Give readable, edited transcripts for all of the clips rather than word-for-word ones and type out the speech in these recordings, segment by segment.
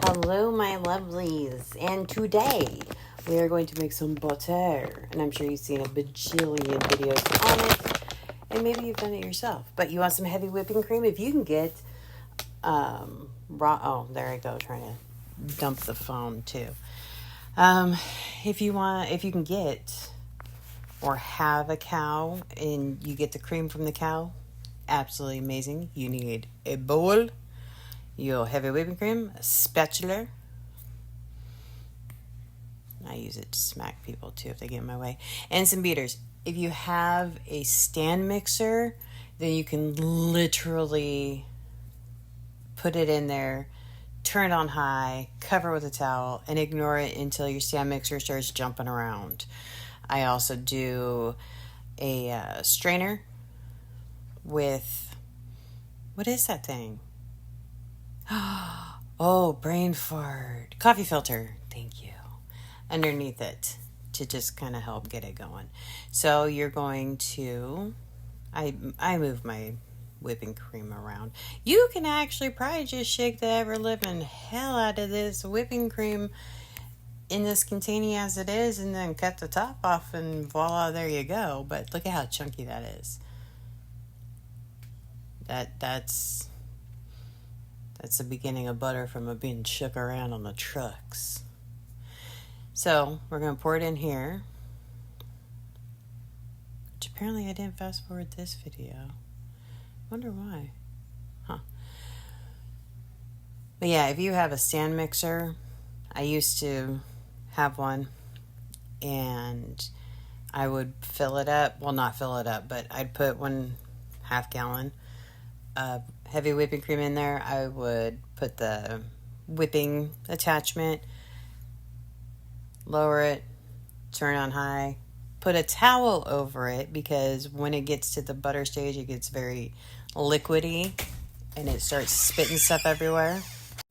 Hello, my lovelies, and today we are going to make some butter. And I'm sure you've seen a bajillion videos on it, and maybe you've done it yourself. But you want some heavy whipping cream? If you can get raw, oh, there I go, trying to dump the phone too. If you can get or have a cow and you get the cream from the cow, absolutely amazing. You need a bowl, your heavy whipping cream, a spatula. I use it to smack people too if they get in my way. And some beaters. If you have a stand mixer, then you can literally put it in there, turn it on high, cover it with a towel, and ignore it until your stand mixer starts jumping around. I also do a strainer with, what is that thing? Oh, brain fart. Coffee filter. Thank you. Underneath it to just kind of help get it going. So you're going to, I move my whipping cream around. You can actually probably just shake the ever living hell out of this whipping cream in this container as it is and then cut the top off and voila, there you go. But look at how chunky that is. That's the beginning of butter from it being shook around on the trucks. So we're going to pour it in here. Which apparently I didn't fast forward this video. Wonder why. Huh. But yeah, if you have a stand mixer, I used to have one, and I would fill it up. Well, not fill it up, but I'd put 1/2 gallon of heavy whipping cream in there. I would put the whipping attachment, lower it, turn on high, put a towel over it because when it gets to the butter stage, it gets very liquidy and it starts spitting stuff everywhere.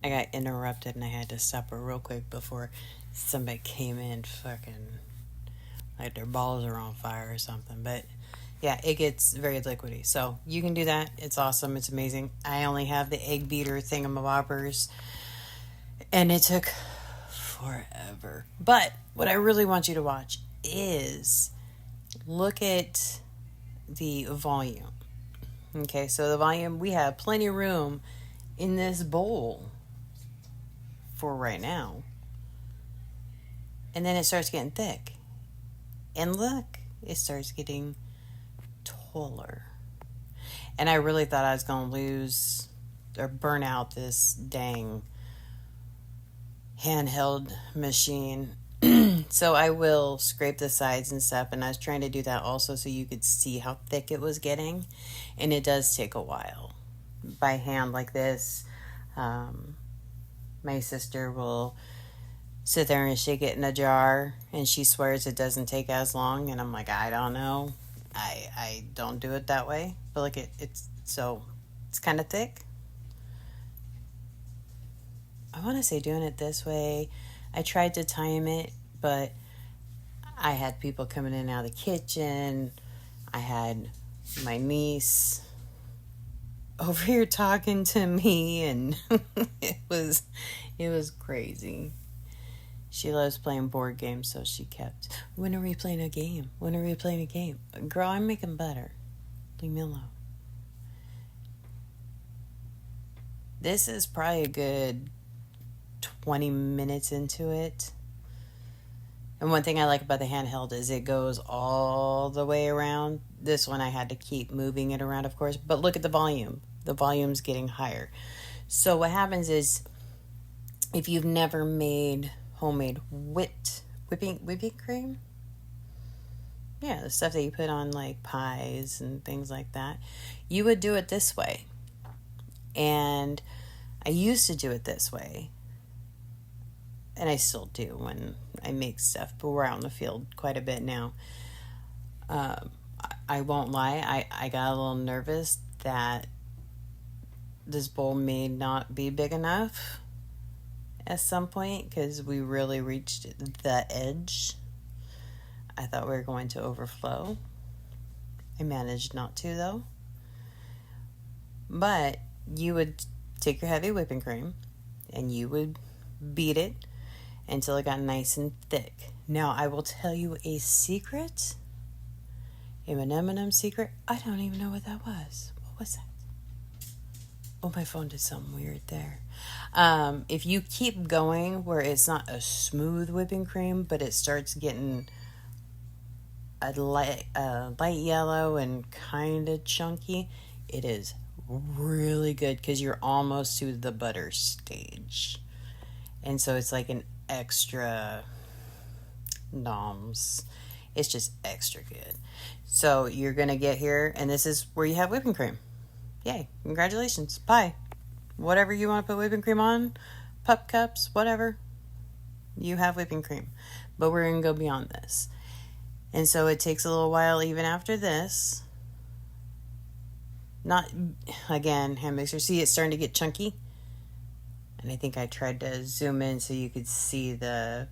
I got interrupted and I had to stop her real quick before somebody came in fucking like their balls are on fire or something. But yeah, it gets very liquidy. So you can do that. It's awesome. It's amazing. I only have the egg beater thingamabobbers and it took forever. But what I really want you to watch is look at the volume. Okay, so the volume, we have plenty of room in this bowl for right now. And then it starts getting thick. And look, it starts getting taller. And I really thought I was going to lose or burn out this dang handheld machine. So I will scrape the sides and stuff, and I was trying to do that also so you could see how thick it was getting, and it does take a while by hand like this. My sister will sit there and shake it in a jar, and she swears it doesn't take as long, and I'm like, I don't know, I don't do it that way, but look, it's kind of thick. I want to say doing it this way. I tried to time it, but I had people coming in and out of the kitchen. I had my niece over here talking to me, and it was crazy. She loves playing board games, so she kept, when are we playing a game? When are we playing a game? Girl, I'm making butter. Leave me alone. This is probably a good 20 minutes into it. And one thing I like about the handheld is it goes all the way around. This one I had to keep moving it around, of course. But look at the volume. The volume's getting higher. So what happens is, if you've never made homemade whipping cream, yeah, the stuff that you put on like pies and things like that, you would do it this way. And I used to do it this way. And I still do when I make stuff, but we're out in the field quite a bit now. I won't lie, I got a little nervous that this bowl may not be big enough at some point because we really reached the edge. I thought we were going to overflow. I managed not to, though. But you would take your heavy whipping cream and you would beat it until it got nice and thick. Now, I will tell you a secret, an M&M secret. I don't even know what that was. What was that? Oh, my phone did something weird there. If you keep going where it's not a smooth whipping cream, but it starts getting a light yellow and kind of chunky, it is really good because you're almost to the butter stage. And so it's like an extra noms. It's just extra good. So you're going to get here, and this is where you have whipping cream. Yay, congratulations. Bye. Whatever you want to put whipping cream on, pup cups, whatever, you have whipping cream. But we're going to go beyond this. And so it takes a little while even after this. Not, again, hand mixer. See, it's starting to get chunky. And I think I tried to zoom in so you could see there's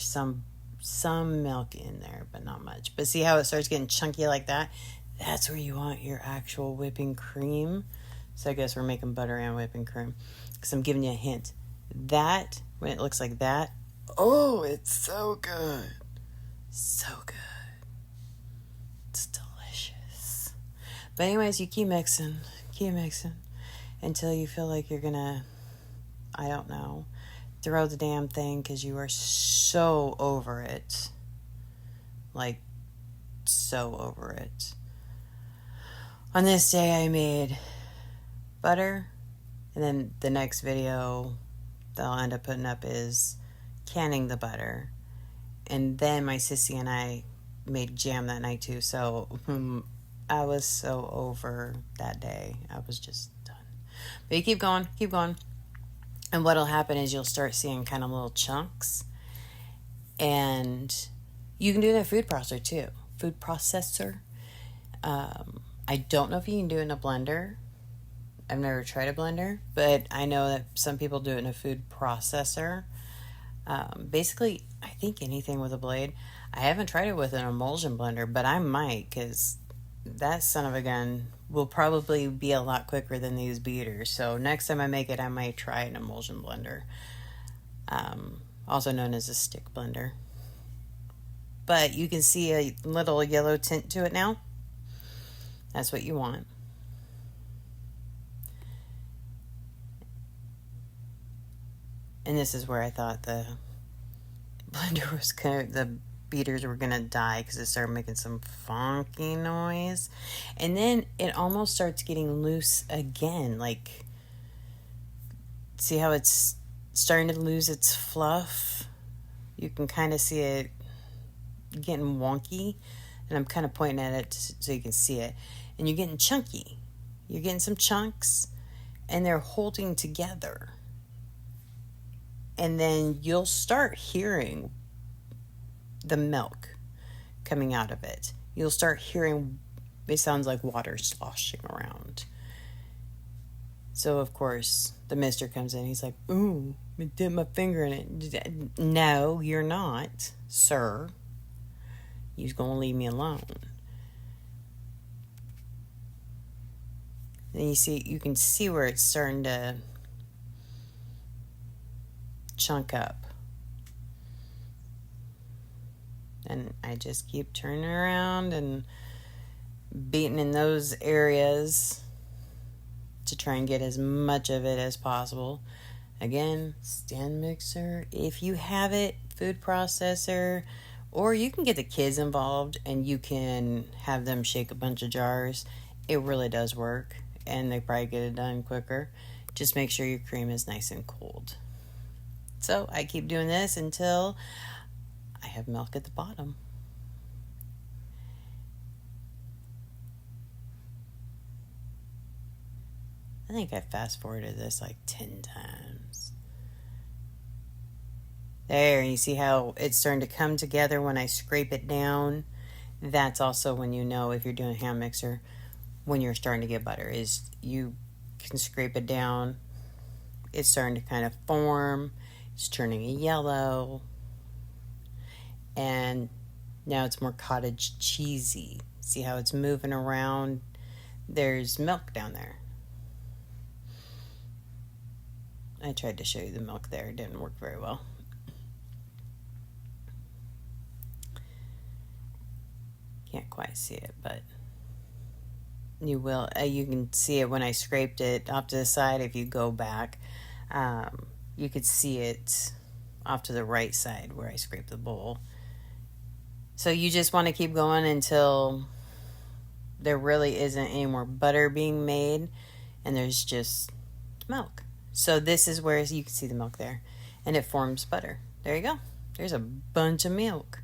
some milk in there, but not much. But see how it starts getting chunky like that? That's where you want your actual whipping cream. So I guess we're making butter and whipping cream. Because I'm giving you a hint. That, when it looks like that, oh, it's so good. So good. It's delicious. But anyways, you keep mixing until you feel like you're gonna, I don't know, throw the damn thing because you are so over it. Like, so over it. On this day, I made butter, and then the next video that I'll end up putting up is canning the butter. And then my sissy and I made jam that night too. So I was so over that day. I was just done. But you keep going. And what'll happen is you'll start seeing kind of little chunks. And you can do it in a food processor too. Food processor. I don't know if you can do it in a blender. I've never tried a blender, but I know that some people do it in a food processor. Basically, I think anything with a blade. I haven't tried it with an emulsion blender, but I might, because that son of a gun will probably be a lot quicker than these beaters. So next time I make it, I might try an emulsion blender, also known as a stick blender. But you can see a little yellow tint to it now. That's what you want. And this is where I thought the blender was the beaters were gonna die because it started making some funky noise. And then it almost starts getting loose again. Like, see how it's starting to lose its fluff? You can kind of see it getting wonky. And I'm kind of pointing at it so you can see it. And you're getting chunky. You're getting some chunks, and they're holding together. And then you'll start hearing the milk coming out of it. You'll start hearing, it sounds like water sloshing around. So, of course, the mister comes in. He's like, ooh, I dipped my finger in it. No, you're not, sir. You're going to leave me alone. Then you can see where it's starting to chunk up. And I just keep turning around and beating in those areas to try and get as much of it as possible. Again, stand mixer. If you have it, food processor, or you can get the kids involved and you can have them shake a bunch of jars. It really does work, and they probably get it done quicker. Just make sure your cream is nice and cold. So I keep doing this until I have milk at the bottom. I think I fast forwarded this like 10 times. There, you see how it's starting to come together when I scrape it down? That's also when you know, if you're doing a hand mixer, when you're starting to get butter, is you can scrape it down. It's starting to kind of form. It's turning a yellow. And now it's more cottage cheesy. See how it's moving around? There's milk down there. I tried to show you the milk there. It didn't work very well. Can't quite see it, but you will. You can see it when I scraped it off to the side. If you go back, you could see it off to the right side where I scraped the bowl. So you just want to keep going until there really isn't any more butter being made and there's just milk. So this is where you can see the milk there, and it forms butter. There you go. There's a bunch of milk.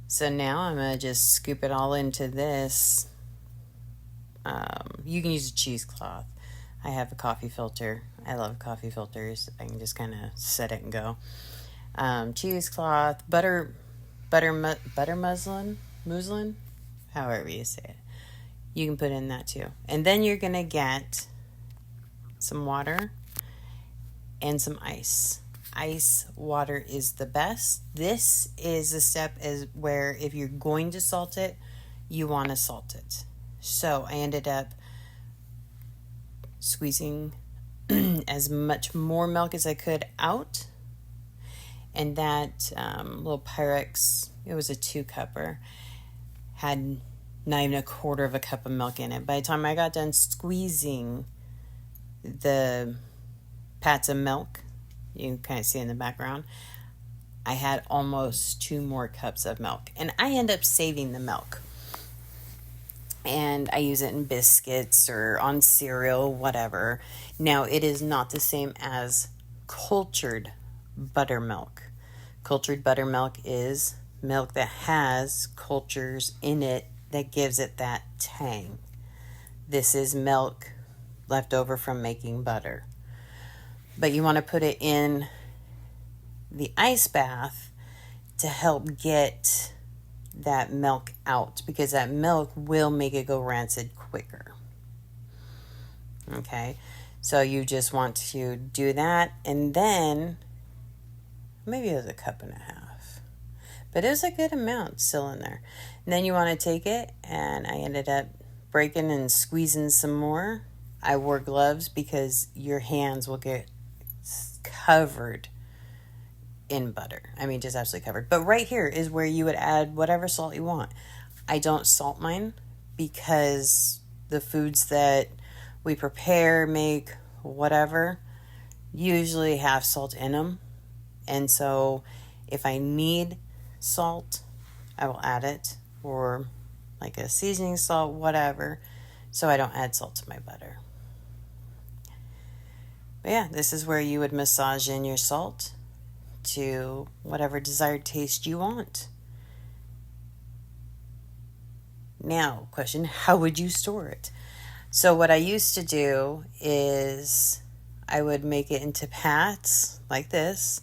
So now I'm going to just scoop it all into this. You can use a cheesecloth. I have a coffee filter. I love coffee filters. I can just kind of set it and go. Cheesecloth, butter muslin, however you say it. You can put in that too. And then you're going to get some water and some ice. Ice water is the best. This is a step where if you're going to salt it, you want to salt it. So I ended up squeezing as much more milk as I could out. And that little Pyrex, it was a 2-cupper, had not even a quarter of a cup of milk in it. By the time I got done squeezing the pats of milk, you can kind of see in the background, I had almost 2 more cups of milk. And I end up saving the milk. And I use it in biscuits or on cereal, whatever. Now, it is not the same as cultured buttermilk. Cultured buttermilk is milk that has cultures in it that gives it that tang. This is milk left over from making butter. But you want to put it in the ice bath to help get that milk out, because that milk will make it go rancid quicker. Okay, so you just want to do that, and then maybe it was a cup and a half, but it was a good amount still in there. And then you want to take it, and I ended up breaking and squeezing some more. I wore gloves because your hands will get covered in butter. I mean, just absolutely covered. But right here is where you would add whatever salt you want. I don't salt mine because the foods that we prepare, make, whatever, usually have salt in them. And so if I need salt, I will add it, or like a seasoning salt, whatever, so I don't add salt to my butter. But yeah, this is where you would massage in your salt to whatever desired taste you want. Now, question, how would you store it? So what I used to do is I would make it into pats like this.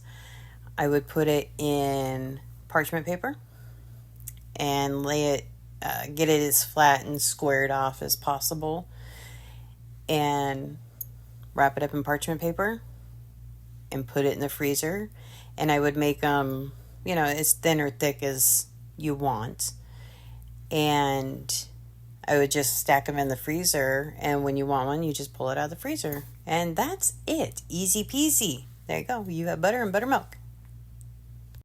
I would put it in parchment paper and lay it, get it as flat and squared off as possible, and wrap it up in parchment paper and put it in the freezer. And I would make them, as thin or thick as you want. And I would just stack them in the freezer. And when you want one, you just pull it out of the freezer. And that's it. Easy peasy. There you go. You have butter and buttermilk.